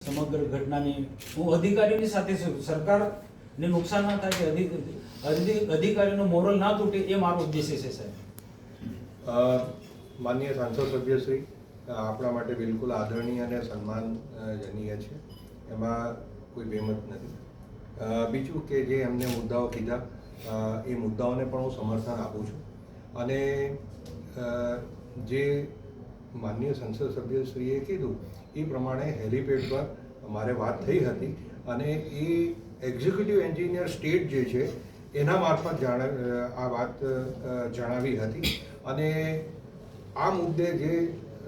સમગ્ર ઘટનાની હું અધિકારીની સાથે છું. સરકારને નુકસાન ના થાય કે અધિકારીનો મોરલ ના તૂટે એ મારો ઉદ્દેશ્ય છે સાહેબ. માનનીય સાંસદ સભ્યશ્રી, આપણા માટે બિલકુલ આદરણીય અને સન્માનજનીય છે, એમાં કોઈ બેમત નથી. બીજું કે જે એમને મુદ્દાઓ કીધા એ મુદ્દાઓને પણ હું સમર્થન આપું છું. અને જે માનનીય સંસદ સભ્યશ્રીએ કીધું એ પ્રમાણે હેલીપેડ પર મારે વાત થઈ હતી અને એ એક્ઝિક્યુટિવ એન્જિનિયર સ્ટેટ જે છે એના મારફત આ વાત જણાવી હતી. અને આ મુદ્દે જે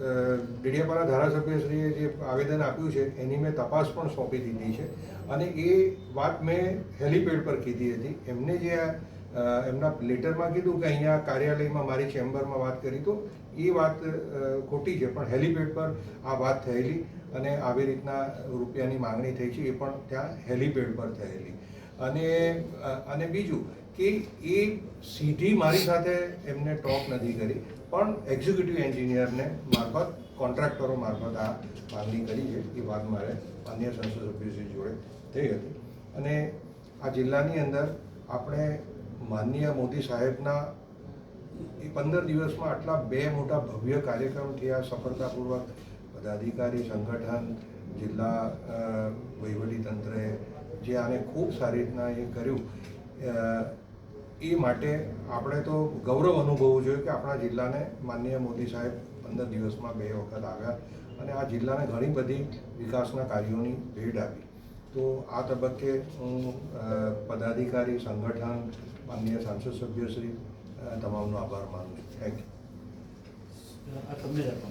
ડેડિયાપાડા ધારાસભ્યશ્રીએ જે આવેદન આપ્યું છે એની મેં તપાસ પણ સોંપી દીધી છે. અને એ વાત મેં હેલીપેડ પર કીધી હતી. એમને જે એમના લેટરમાં કીધું કે અહીંયા કાર્યાલયમાં મારી ચેમ્બરમાં વાત કરી, તો એ વાત ખોટી છે. પણ હેલીપેડ પર આ વાત થયેલી અને આવી રીતના રૂપિયાની માંગણી થઈ છે એ પણ ત્યાં હેલીપેડ પર થયેલી. અને બીજું કે એ સીધી મારી સાથે એમને ટોક નથી કરી, પણ એક્ઝિક્યુટિવ એન્જિનિયરને મારફત કોન્ટ્રાક્ટરો મારફત આ માંગણી કરી છે. એ વાત મારે અન્ય સંસદ સભ્યશ્રી જોડે થઈ હતી. અને આ જિલ્લાની અંદર આપણે માનનીય મોદી સાહેબના એ 15 દિવસમાં આટલા 2 મોટા ભવ્ય કાર્યક્રમ થયા સફળતાપૂર્વક. પદાધિકારી સંગઠન, જિલ્લા વહીવટીતંત્રએ જે આને ખૂબ સારી રીતના એ કર્યું, એ માટે આપણે તો ગૌરવ અનુભવવું જોઈએ કે આપણા જિલ્લાને માનનીય મોદી સાહેબ 15 દિવસમાં 2 વખત આવ્યા અને આ જિલ્લાને ઘણી બધી વિકાસના કાર્યોની ભેટ આપી. તો આ તબક્કે હું પદાધિકારી સંગઠન, માનનીય સાંસદ સભ્યશ્રી તમામનો આભાર માનું છું. Thank you.